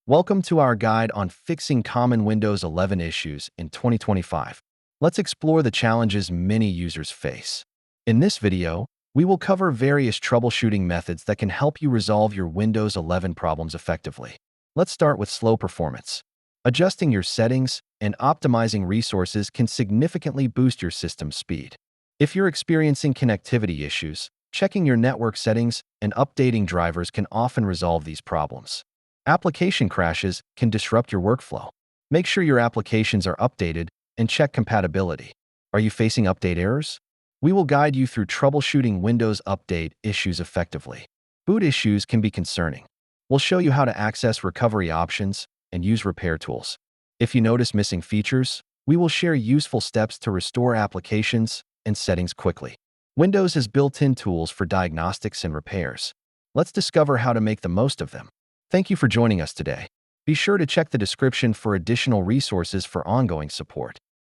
Welcome to our guide on fixing common Windows 11 issues in 2025. Let's explore the challenges many users face. In this video, we will cover various troubleshooting methods that can help you resolve your Windows 11 problems effectively. Let's start with slow performance. Adjusting your settings and optimizing resources can significantly boost your system's speed. If you're experiencing connectivity issues, checking your network settings and updating drivers can often resolve these problems. Application crashes can disrupt your workflow. Make sure your applications are updated and check compatibility. Are you facing update errors? We will guide you through troubleshooting Windows Update issues effectively. Boot issues can be concerning. We'll show you how to access recovery options and use repair tools. If you notice missing features, we will share useful steps to restore applications and settings quickly. Windows has built-in tools for diagnostics and repairs. Let's discover how to make the most of them. Thank you for joining us today. Be sure to check the description for additional resources for ongoing support.